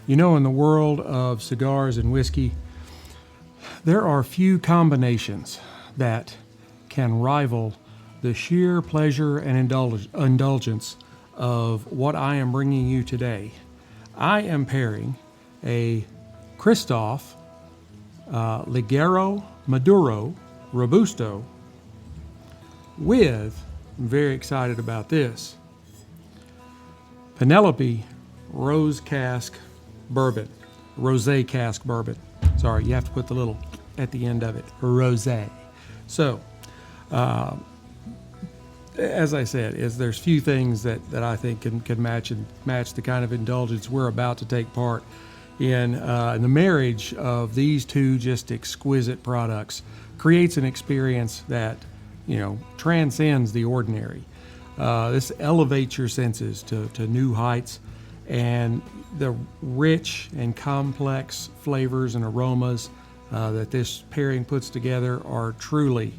You know, in the world of cigars and whiskey, there are few combinations that can rival the sheer pleasure and indulgence of what I am bringing you today. I am pairing a Kristoff Ligero Maduro Robusto with, I'm very excited about this, Penelope Rose Cask Bourbon, Rosé Cask Bourbon. Sorry, you have to put the little at the end of it, Rosé. So, as I said, there's few things that I think can match the kind of indulgence we're about to take part in. The marriage of these two just exquisite products creates an experience that, transcends the ordinary. This elevates your senses to new heights, and the rich and complex flavors and aromas that this pairing puts together are truly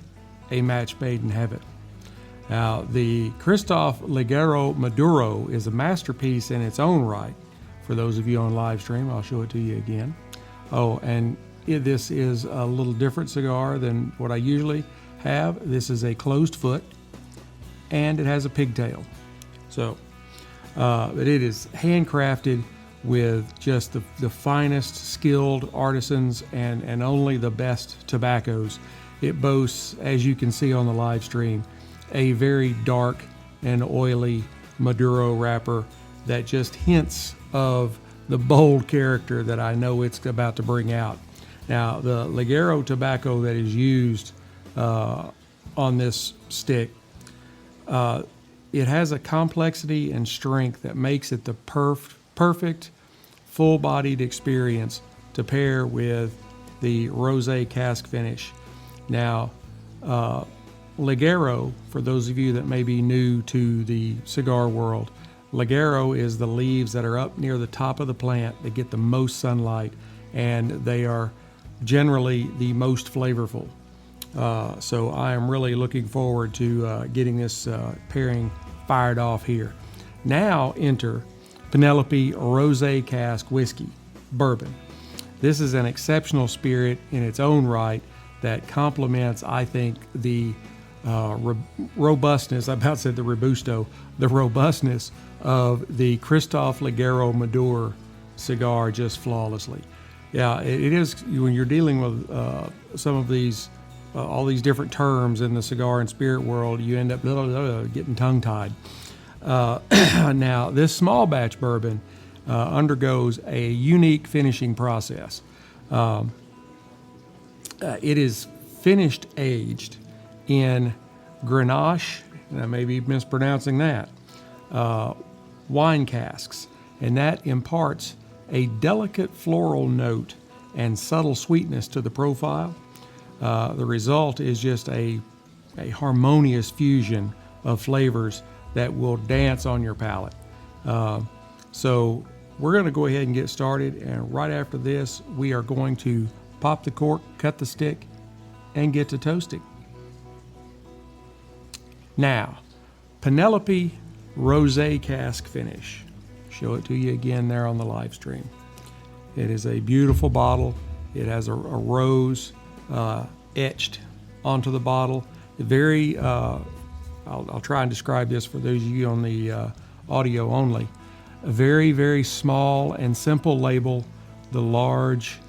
a match made in heaven. Now, the Kristoff Ligero Maduro is a masterpiece in its own right. For those of you on live stream, I'll show it to you again. Oh, and this is a little different cigar than what I usually have. This is a closed foot, and it has a pigtail. So, but it is handcrafted with just the finest skilled artisans and only the best tobaccos. It boasts, as you can see on the live stream, a very dark and oily Maduro wrapper that just hints of the bold character that I know it's about to bring out. Now, the Ligero tobacco that is used on this stick, it has a complexity and strength that makes it the perfect full-bodied experience to pair with the rosé cask finish. Now, Ligero, for those of you that may be new to the cigar world, Ligero is the leaves that are up near the top of the plant. They get the most sunlight, and they are generally the most flavorful. So I am really looking forward to getting this pairing fired off here. Now enter Penelope Rosé Cask Whiskey Bourbon. This is an exceptional spirit in its own right that complements, I think, the robustness, I about said the Robusto, the robustness of the Kristoff Ligero Maduro cigar just flawlessly. Yeah, it is, when you're dealing with some of these, all these different terms in the cigar and spirit world, you end up getting tongue-tied. Now, this small batch bourbon undergoes a unique finishing process. It is finished aged in Grenache, and I may be mispronouncing that, wine casks, and that imparts a delicate floral note and subtle sweetness to the profile. The result is just a harmonious fusion of flavors that will dance on your palate. So we're going to go ahead and get started, and right after this, we are going to pop the cork, cut the stick, and get to toasting. Now, Penelope Rosé Cask Finish. Show it to you again there on the live stream. It is a beautiful bottle. It has a rose etched onto the bottle. Very, I'll try and describe this for those of you on the audio only. A very, very small and simple label. The large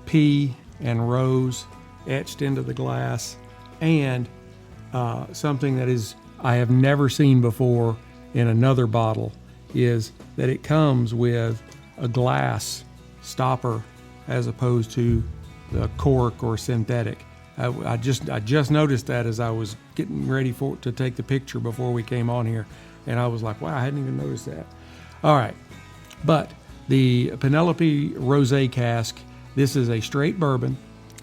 P and rose etched into the glass, and something that is I have never seen before in another bottle is that it comes with a glass stopper as opposed to the cork or synthetic. I just noticed that as I was getting ready to take the picture before we came on here, and I was like, wow, I hadn't even noticed that. All right, but the Penelope Rosé Cask, this is a straight bourbon.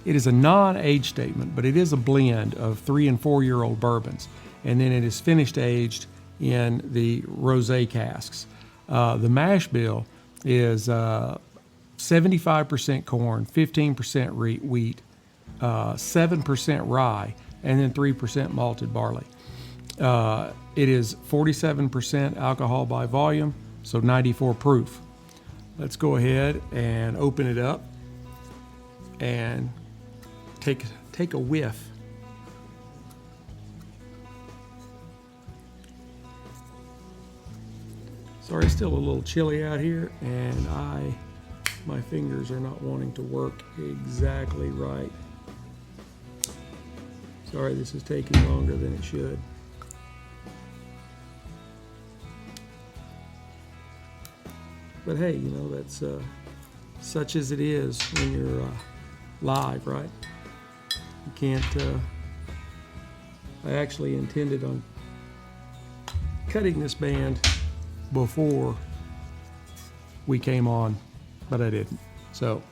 It is a non-age statement, but it is a blend of 3 and 4 year old bourbons, and then it is finished aged in the rosé casks. The mash bill is 75% corn, 15% wheat, 7% rye, and then 3% malted barley. It is 47% alcohol by volume, so 94 proof. let's go ahead and open it up and take a whiff. Sorry, it's still a little chilly out here, and my fingers are not wanting to work exactly right. Sorry, this is taking longer than it should. But hey, you know, that's such as it is when you're live, right? You can't, I actually intended on cutting this band before we came on, but I didn't. So,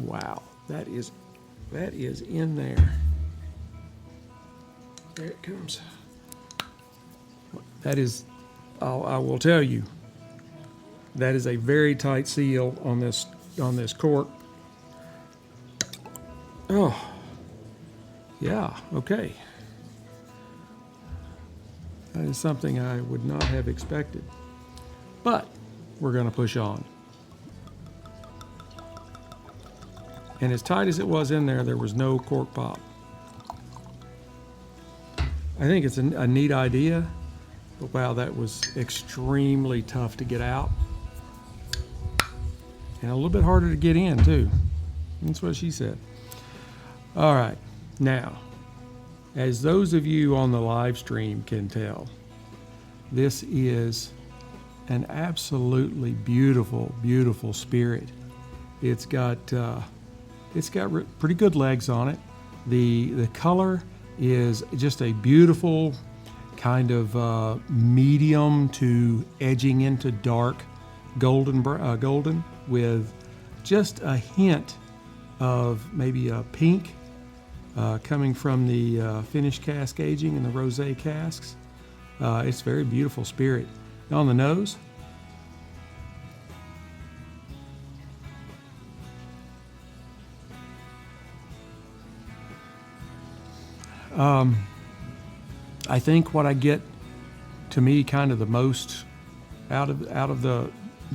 wow, that is in there. There it comes. That is, I will tell you, that is a very tight seal on this cork. Oh, yeah, okay. That is something I would not have expected, but we're going to push on. And as tight as it was in there, there was no cork pop. I think it's a neat idea, but wow, that was extremely tough to get out. And a little bit harder to get in too. That's what she said. All right, now, as those of you on the live stream can tell, this is an absolutely beautiful, beautiful spirit. It's got pretty good legs on it. The color is just a beautiful kind of medium to edging into dark golden with just a hint of maybe a pink coming from the finished cask aging and the rosé casks. It's a very beautiful spirit. Now on the nose, I think what I get, to me, kind of the most out of the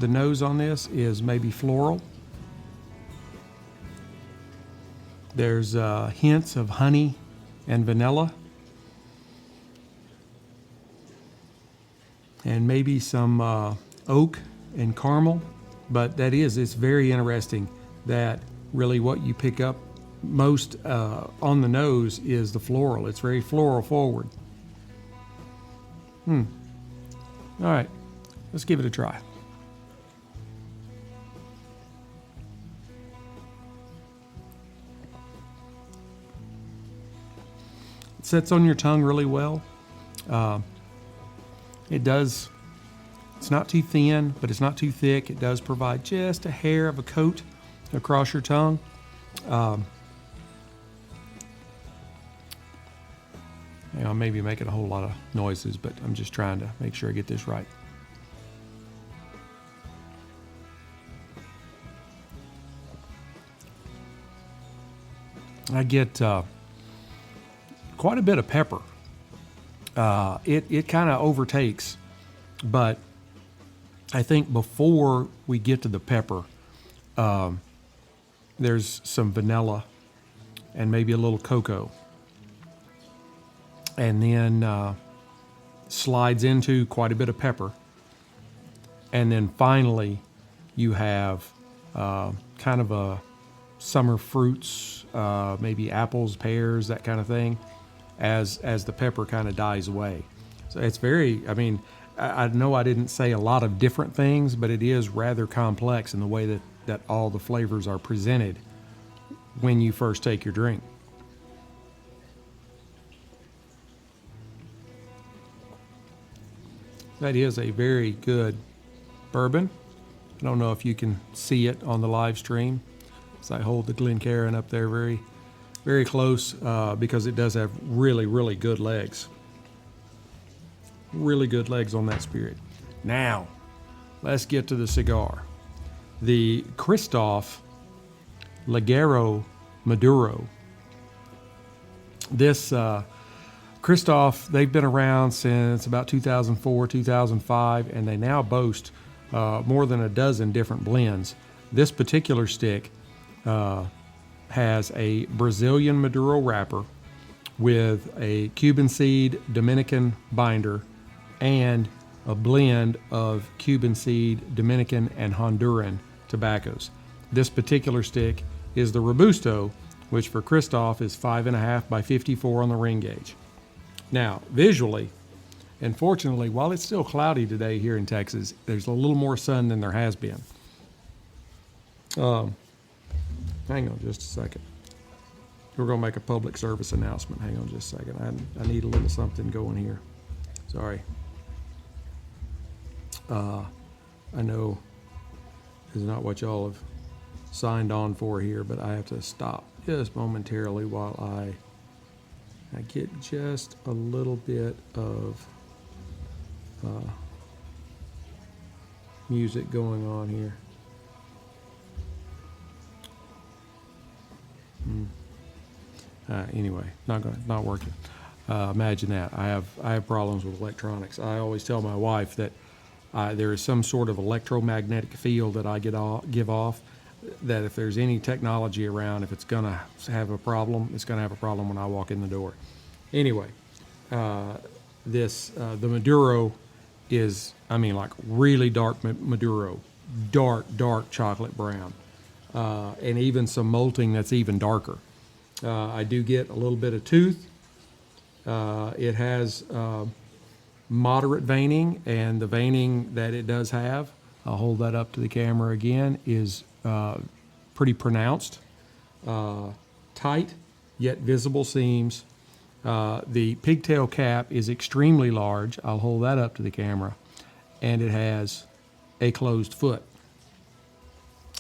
nose on this is maybe floral. There's hints of honey and vanilla, and maybe some oak and caramel. But it's very interesting that really what you pick up most on the nose is the floral. It's very floral forward. All right, let's give it a try. It sets on your tongue really well. It's not too thin, but it's not too thick. It does provide just a hair of a coat across your tongue. I may be making a whole lot of noises, but I'm just trying to make sure I get this right. I get quite a bit of pepper. It kind of overtakes, but I think before we get to the pepper, there's some vanilla and maybe a little cocoa. And then slides into quite a bit of pepper. And then finally, you have kind of a summer fruits, maybe apples, pears, that kind of thing, as the pepper kind of dies away. So it's very, I know I didn't say a lot of different things, but it is rather complex in the way that all the flavors are presented when you first take your drink. That is a very good bourbon. I don't know if you can see it on the live stream, as I hold the Glencairn up there very, very close because it does have really, really good legs. Really good legs on that spirit. Now, let's get to the cigar. The Kristoff Ligero Maduro. This Kristoff, they've been around since about 2004, 2005, and they now boast more than a dozen different blends. This particular stick has a Brazilian Maduro wrapper with a Cuban seed Dominican binder and a blend of Cuban seed, Dominican, and Honduran tobaccos. This particular stick is the Robusto, which for Kristoff is 5.5 by 54 on the ring gauge. Now, visually, and fortunately, while it's still cloudy today here in Texas, there's a little more sun than there has been. Hang on just a second. We're going to make a public service announcement. Hang on just a second. I need a little something going here. Sorry. I know this is not what y'all have signed on for here, but I have to stop just momentarily while I get just a little bit of music going on here. Anyway, not working. Imagine that. I have problems with electronics. I always tell my wife that there is some sort of electromagnetic field that I give off, that if there's any technology around, if it's going to have a problem, it's going to have a problem when I walk in the door. Anyway, the Maduro is, like really dark Maduro, dark chocolate brown, and even some malting that's even darker. I do get a little bit of tooth. It has moderate veining, and the veining that it does have, I'll hold that up to the camera again, is pretty pronounced. Tight, yet visible seams. The pigtail cap is extremely large. I'll hold that up to the camera. And it has a closed foot.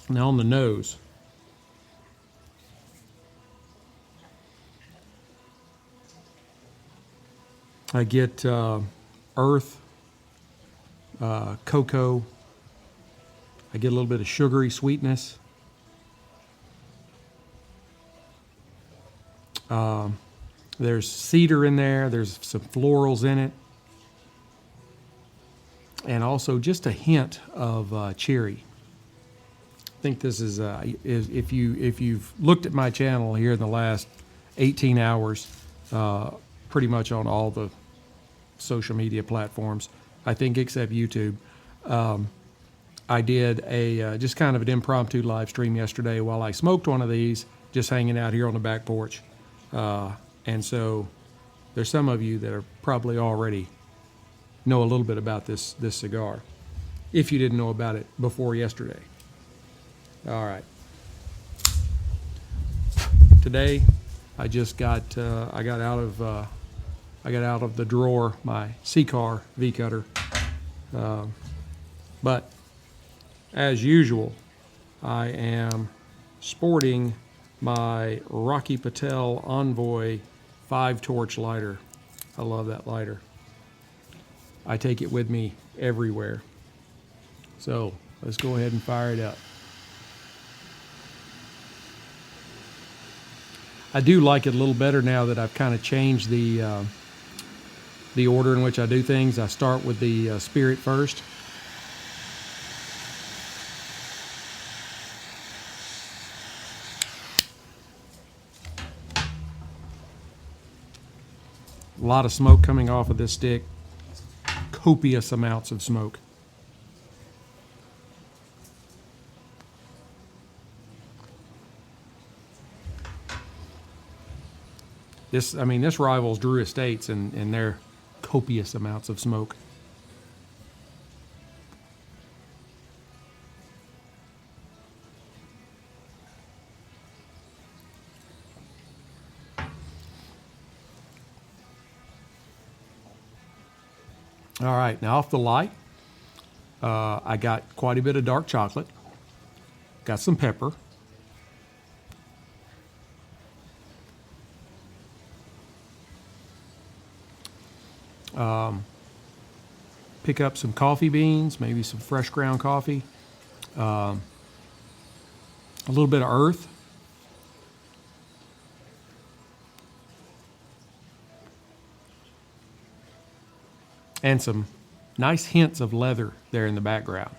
Now on the nose, I get earth, cocoa. I get a little bit of sugary sweetness. There's cedar in there. There's some florals in it. And also just a hint of cherry. I think this is, if you've looked at my channel here in the last 18 hours, pretty much on all the social media platforms, I think except YouTube, I did a just kind of an impromptu live stream yesterday while I smoked one of these, just hanging out here on the back porch. And so there's some of you that are probably already know a little bit about this cigar, if you didn't know about it before yesterday. All right. Today, I just got I got out of the drawer my Cigars V cutter, but as usual, I am sporting my Rocky Patel Envoy 5-torch lighter. I love that lighter. I take it with me everywhere. So let's go ahead and fire it up. I do like it a little better now that I've kind of changed the order in which I do things. I start with the spirit first. A lot of smoke coming off of this stick. Copious amounts of smoke. This rivals Drew Estates in their copious amounts of smoke. All right, now off the light, I got quite a bit of dark chocolate, got some pepper, pick up some coffee beans, maybe some fresh ground coffee, a little bit of earth, and some nice hints of leather there in the background.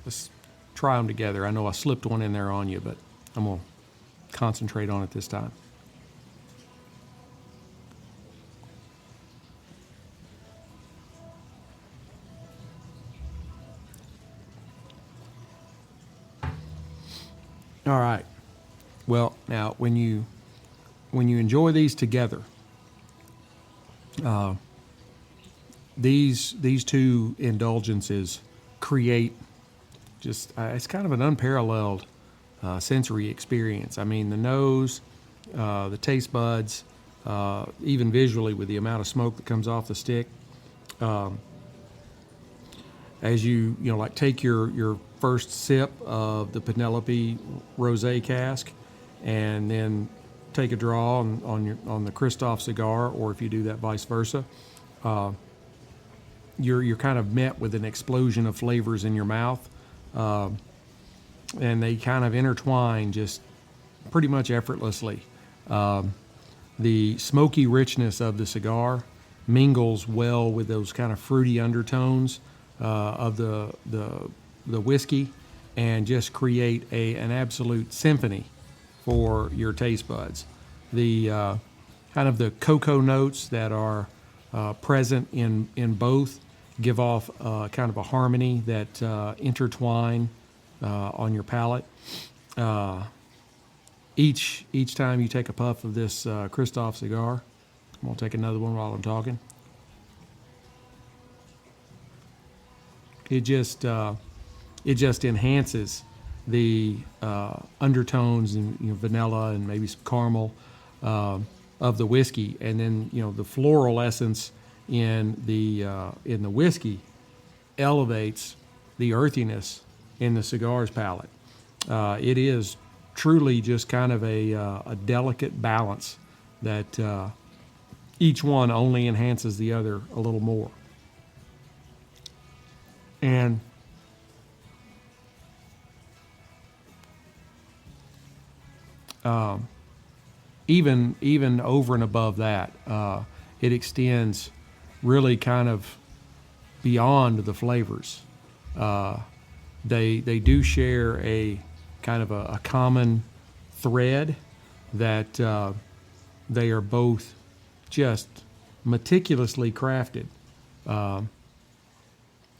Let's try them together. I know I slipped one in there on you, but I'm going to concentrate on it this time. All right. Well, now when you enjoy these together, these two indulgences create just it's kind of an unparalleled sensory experience. I mean, the nose, the taste buds, even visually with the amount of smoke that comes off the stick. As you like take your first sip of the Penelope Rosé cask, and then take a draw on the Kristoff cigar, or if you do that vice versa, you're kind of met with an explosion of flavors in your mouth, and they kind of intertwine just pretty much effortlessly. The smoky richness of the cigar mingles well with those kind of fruity undertones of the whiskey, and just create an absolute symphony for your taste buds. The kind of the cocoa notes that are present in both give off kind of a harmony that intertwine on your palate. Each time you take a puff of this Kristoff cigar, I'm gonna take another one while I'm talking. It just enhances the undertones and vanilla and maybe some caramel of the whiskey, and then the floral essence in the whiskey elevates the earthiness in the cigar's palate. It is truly just kind of a delicate balance that each one only enhances the other a little more. And even over and above that, it extends really kind of beyond the flavors. They do share a kind of a common thread that they are both just meticulously crafted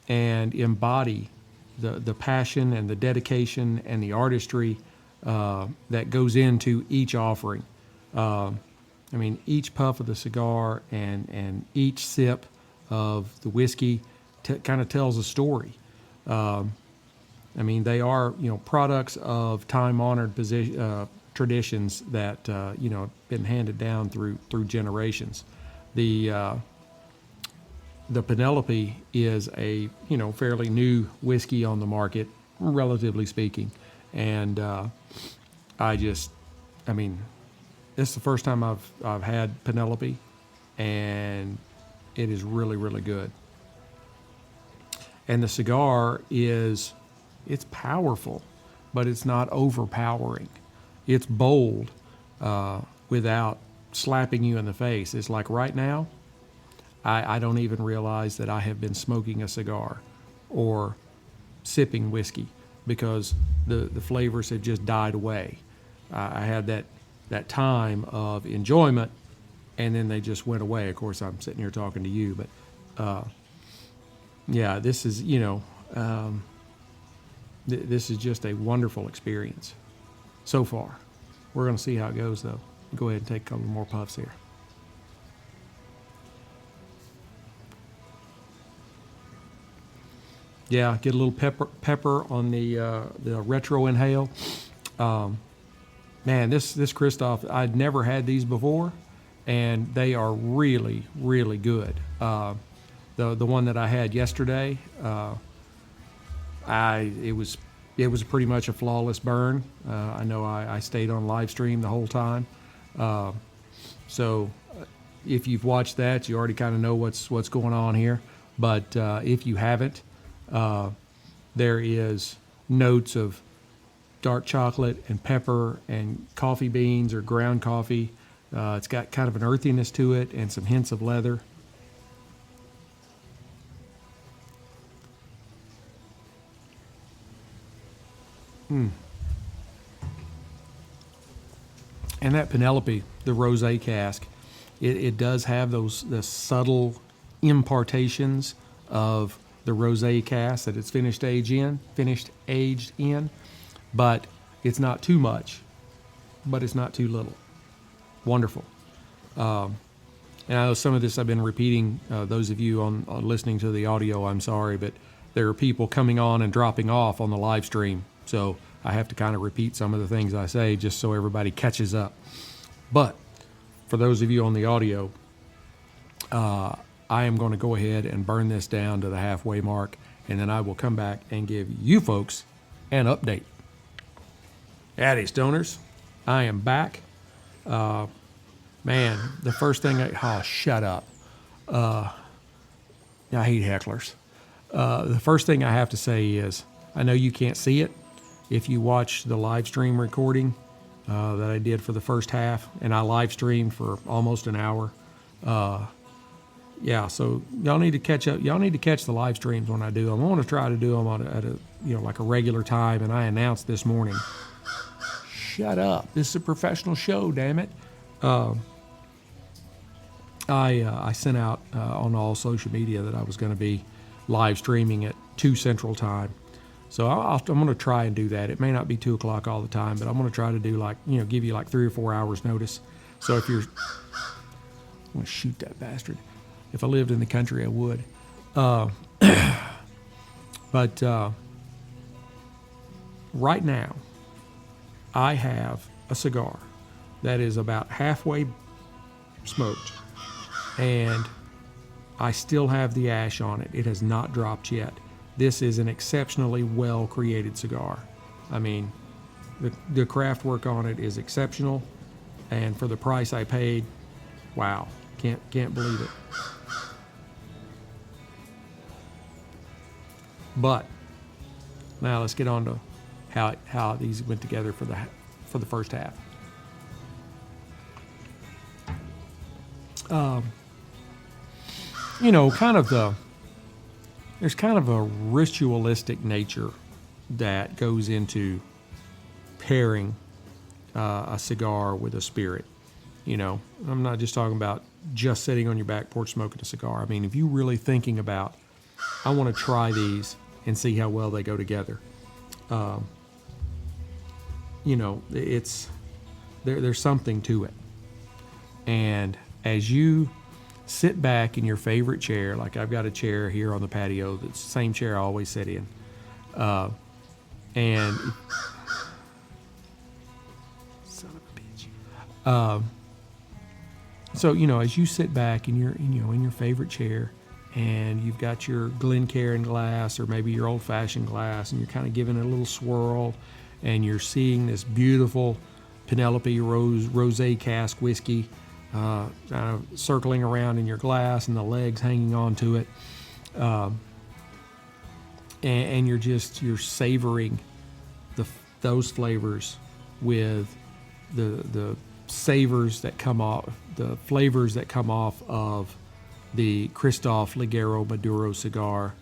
and embody the passion and the dedication and the artistry that goes into each offering. I mean, each puff of the cigar and each sip of the whiskey kind of tells a story. I mean, they are products of time-honored traditions that been handed down through generations. The Penelope is a fairly new whiskey on the market, relatively speaking, and I mean, this is the first time I've had Penelope, and it is really, really good. And the cigar it's powerful, but it's not overpowering. It's bold without slapping you in the face. It's like right now, I don't even realize that I have been smoking a cigar or sipping whiskey, because the flavors have just died away. I had that time of enjoyment, and then they just went away. Of course, I'm sitting here talking to you, but yeah, this is this is just a wonderful experience so far. We're going to see how it goes, though. Go ahead and take a couple more puffs here. Yeah, get a little pepper on the retro inhale. Man, this Kristoff, I'd never had these before, and they are really, really good. The one that I had yesterday, it was pretty much a flawless burn. I know I stayed on live stream the whole time, so if you've watched that, you already kind of know what's going on here. But if you haven't, there is notes of dark chocolate and pepper and coffee beans or ground coffee. It's got kind of an earthiness to it and some hints of leather. And that Penelope, the rosé cask, it does have the subtle impartations of the rosé cask that it's finished aged in, but it's not too much, but it's not too little. Wonderful. And I know some of this I've been repeating. Those of you on listening to the audio, I'm sorry, but there are people coming on and dropping off on the live stream, so I have to kind of repeat some of the things I say just so everybody catches up. But for those of you on the audio, I am going to go ahead and burn this down to the halfway mark, and then I will come back and give you folks an update. Howdy, Stoners. I am back. Man, the first thing shut up. I hate hecklers. The first thing I have to say is, I know you can't see it if you watch the live stream recording that I did for the first half, and I live streamed for almost an hour. So y'all need to catch up. Y'all need to catch the live streams when I do them. I want to try to do them at a like a regular time, and I announced this morning. Shut up! This is a professional show, damn it. I sent out on all social media that I was going to be live streaming at 2 Central Time. So I'm going to try and do that. It may not be 2 o'clock all the time, but I'm going to try to do give you 3 or 4 hours notice. So if you're, I'm going to shoot that bastard. If I lived in the country, I would. But right now, I have a cigar that is about halfway smoked, and I still have the ash on it. It has not dropped yet. This is an exceptionally well-created cigar. I mean, the craft work on it is exceptional, and for the price I paid, wow, can't believe it. But now let's get on to how these went together for the first half. There's kind of a ritualistic nature that goes into pairing a cigar with a spirit. I'm not just talking about just sitting on your back porch smoking a cigar. I mean, if you're really thinking about, I want to try these and see how well they go together. There's something to it. And as you sit back in your favorite chair, like I've got a chair here on the patio, that's the same chair I always sit in, and son of a bitch. So as you sit back in your favorite chair, and you've got your Glencairn glass or maybe your old-fashioned glass, and you're kind of giving it a little swirl, and you're seeing this beautiful Penelope rosé cask whiskey kind of circling around in your glass, and the legs hanging onto it, and you're savoring those flavors with the savors that come off, the flavors that come off of the Kristoff Ligero Maduro cigar.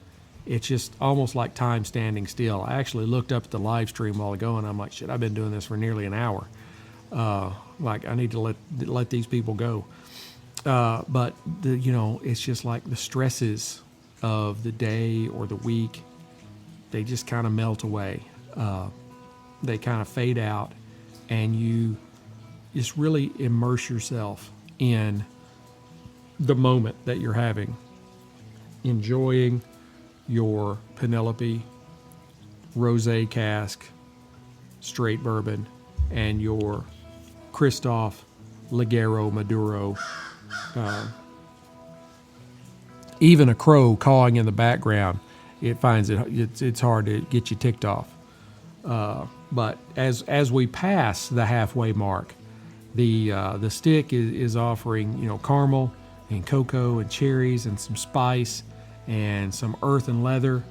It's just almost like time standing still. I actually looked up at the live stream a while ago, and I'm like, shit, I've been doing this for nearly an hour. I need to let these people go. But it's just like the stresses of the day or the week, they just kind of melt away. They kind of fade out, and you just really immerse yourself in the moment that you're having, enjoying your Penelope rosé cask straight bourbon and your Kristoff Ligero Maduro. Even a crow cawing in the background, it finds it's hard to get you ticked off. But as we pass the halfway mark, the stick is offering caramel and cocoa and cherries and some spice and some earth and leather.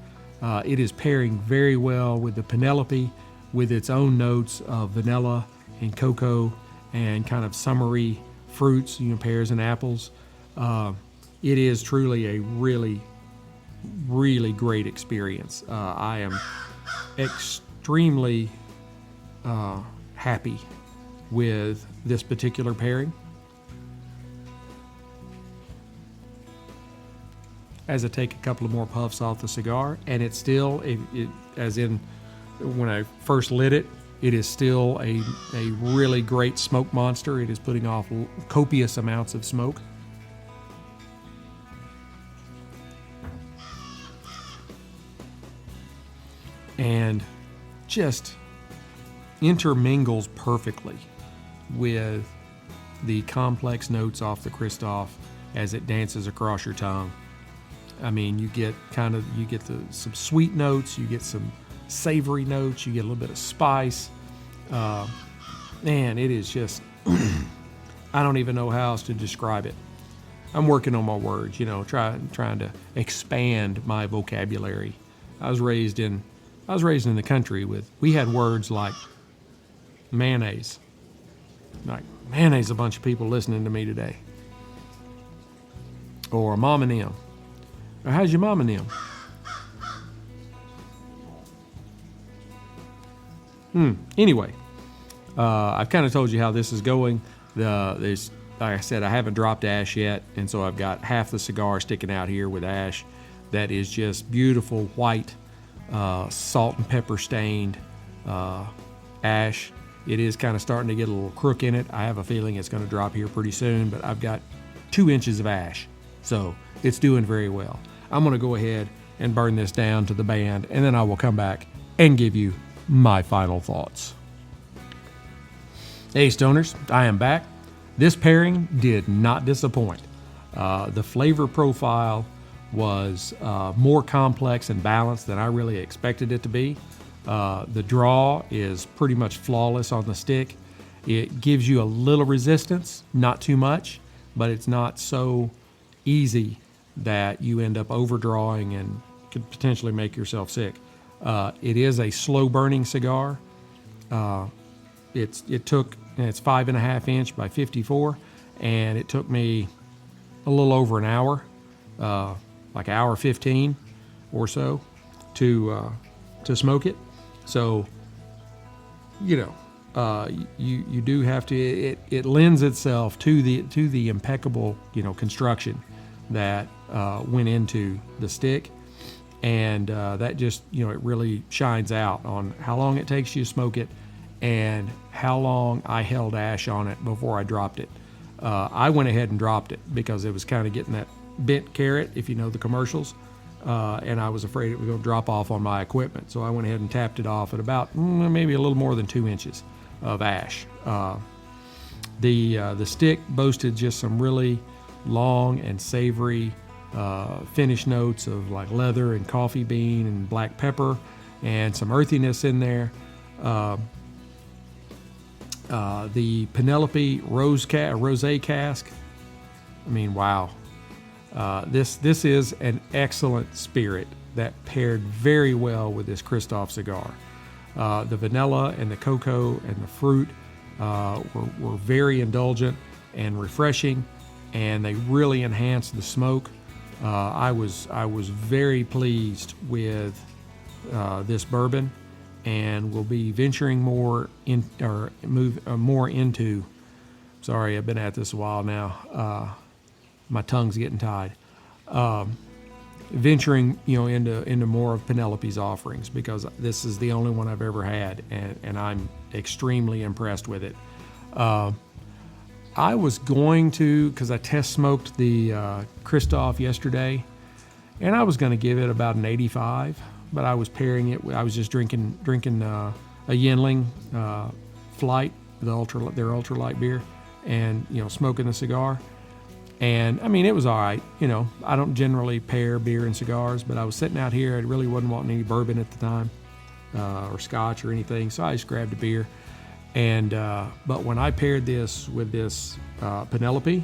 It is pairing very well with the Penelope, with its own notes of vanilla and cocoa and kind of summery fruits, pears and apples. It is truly a really, really great experience. I am extremely happy with this particular pairing. As I take a couple of more puffs off the cigar, and it's still, as in when I first lit it, it is still a really great smoke monster. It is putting off copious amounts of smoke. And just intermingles perfectly with the complex notes off the Kristoff as it dances across your tongue. I mean, you get some sweet notes, you get some savory notes, you get a little bit of spice. Man, it is just, I don't even know how else to describe it. I'm working on my words, trying to expand my vocabulary. I was raised in the country we had words like mayonnaise. Like, mayonnaise, a bunch of people listening to me today. Or mom and them. Or how's your mom and them? Anyway, I've kind of told you how this is going. There's, like I said, I haven't dropped ash yet, and so I've got half the cigar sticking out here with ash. That is just beautiful white, salt and pepper stained ash. It is kind of starting to get a little crook in it. I have a feeling it's going to drop here pretty soon, but I've got 2 inches of ash, so it's doing very well. I'm going to go ahead and burn this down to the band, and then I will come back and give you my final thoughts. Hey Stoners, I am back. This pairing did not disappoint. The flavor profile was more complex and balanced than I really expected it to be. The draw is pretty much flawless on the stick. It gives you a little resistance, not too much, but it's not so easy that you end up overdrawing and could potentially make yourself sick. It is a slow burning cigar. It's 5.5 inch by 54, and it took me a little over an hour, like hour 15 or so, to smoke it. So, you do have to. It lends itself to the impeccable, construction that went into the stick, and that just, it really shines out on how long it takes you to smoke it and how long I held ash on it before I dropped it. I went ahead and dropped it because it was kind of getting that bent carrot, if you know the commercials, and I was afraid it was going to drop off on my equipment. So I went ahead and tapped it off at about maybe a little more than 2 inches of ash. The stick boasted just some really long and savory finish notes of like leather and coffee bean and black pepper and some earthiness in there. The Penelope rosé cask. I mean, wow. This is an excellent spirit that paired very well with this Kristoff cigar. The vanilla and the cocoa and the fruit were very indulgent and refreshing, and they really enhanced the smoke. I was very pleased with this bourbon, and will be venturing more into. Sorry, I've been at this a while now. My tongue's getting tied. Venturing, into more of Penelope's offerings, because this is the only one I've ever had, and I'm extremely impressed with it. I was going to, because I test smoked the Kristoff yesterday, and I was going to give it about an 85, but I was pairing it. I was just drinking a Yinling Flight, their ultralight beer, and smoking the cigar. And I mean, it was all right. I don't generally pair beer and cigars, but I was sitting out here. I really wasn't wanting any bourbon at the time, or scotch or anything. So I just grabbed a beer. And but when I paired this with this Penelope,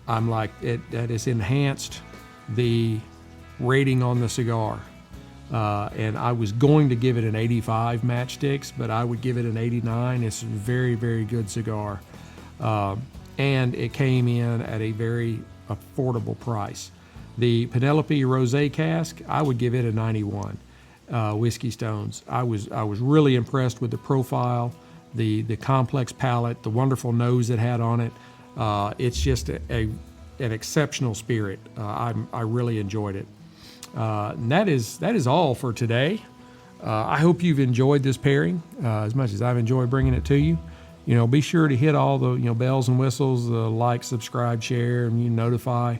I'm like, that has enhanced the rating on the cigar. And I was going to give it an 85 matchsticks, but I would give it an 89. It's a very, very good cigar. And it came in at a very affordable price. The Penelope Rosé Cask, I would give it a 91. whiskey stones. I was really impressed with the profile, the complex palate, the wonderful nose it had on it. It's just an exceptional spirit. I really enjoyed it. And that is all for today. I hope you've enjoyed this pairing as much as I've enjoyed bringing it to you. Be sure to hit all the bells and whistles, like, subscribe, share, and notify.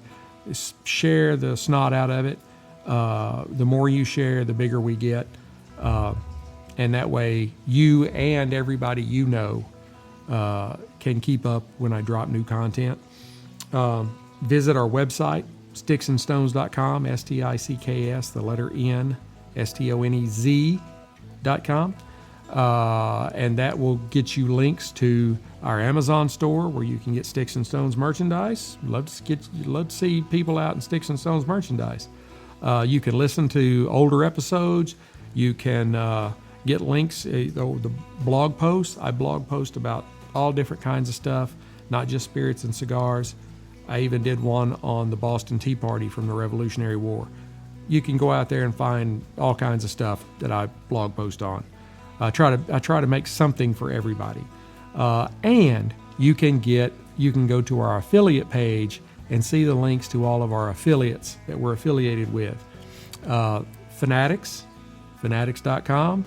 Share the snot out of it. The more you share, the bigger we get. And that way you and everybody can keep up when I drop new content. Visit our website, sticksandstones.com, STICKS, the letter N, STONEZ.com. And that will get you links to our Amazon store where you can get Sticks and Stones merchandise. Love to see people out in Sticks and Stones merchandise. You can listen to older episodes. You can get links, the blog posts. I blog post about all different kinds of stuff, not just spirits and cigars. I even did one on the Boston Tea Party from the Revolutionary War. You can go out there and find all kinds of stuff that I blog post on. I try to make something for everybody. And you can go to our affiliate page and see the links to all of our affiliates that we're affiliated with. Fanatics.com.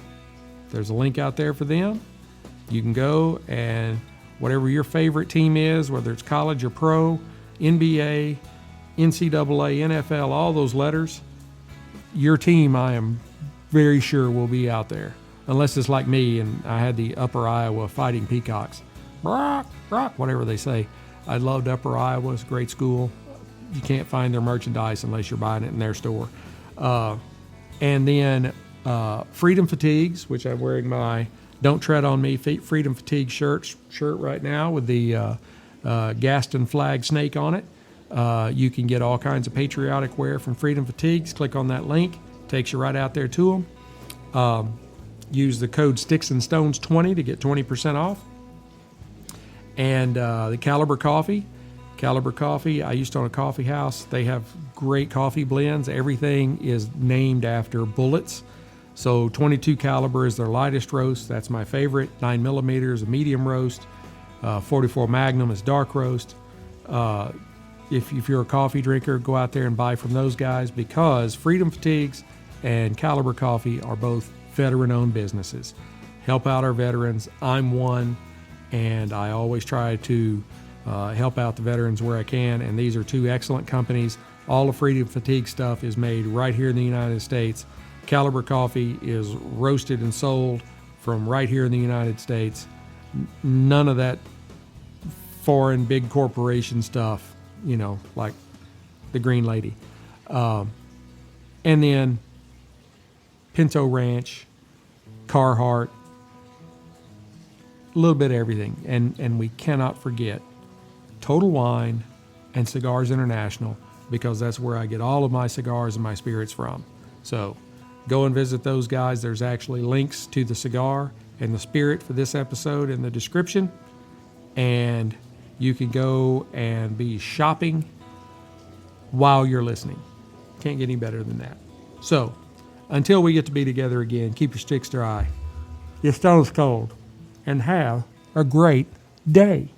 There's a link out there for them. You can go and whatever your favorite team is, whether it's college or pro, NBA, NCAA, NFL, all those letters, your team, I am very sure, will be out there. Unless it's like me and I had the Upper Iowa Fighting Peacocks. Brock, whatever they say. I loved Upper Iowa. It's a great school. You can't find their merchandise unless you're buying it in their store. And then Freedom Fatigues, which I'm wearing my Don't Tread on Me Freedom Fatigue shirt right now with the Gaston flag snake on it. You can get all kinds of patriotic wear from Freedom Fatigues. Click on that link. Takes you right out there to them. Use the code Sticks-n-Stones20 to get 20% off. And the Caliber Coffee, I used to own a coffee house. They have great coffee blends. Everything is named after bullets. So 22 caliber is their lightest roast. That's my favorite. 9 millimeters, a medium roast. 44 Magnum is dark roast. If you're a coffee drinker, go out there and buy from those guys because Freedom Fatigues and Caliber Coffee are both veteran-owned businesses. Help out our veterans. I'm one, and I always try to help out the veterans where I can, and these are two excellent companies. All the Freedom Fatigue stuff is made right here in the United States. Caliber Coffee is roasted and sold from right here in the United States. None of that foreign big corporation stuff, like the Green Lady. And then Pinto Ranch, Carhartt, a little bit of everything. And we cannot forget Total Wine and Cigars International, because that's where I get all of my cigars and my spirits from. So go and visit those guys. There's actually links to the cigar and the spirit for this episode in the description. And you can go and be shopping while you're listening. Can't get any better than that. So until we get to be together again, keep your sticks dry, your stones cold, and have a great day.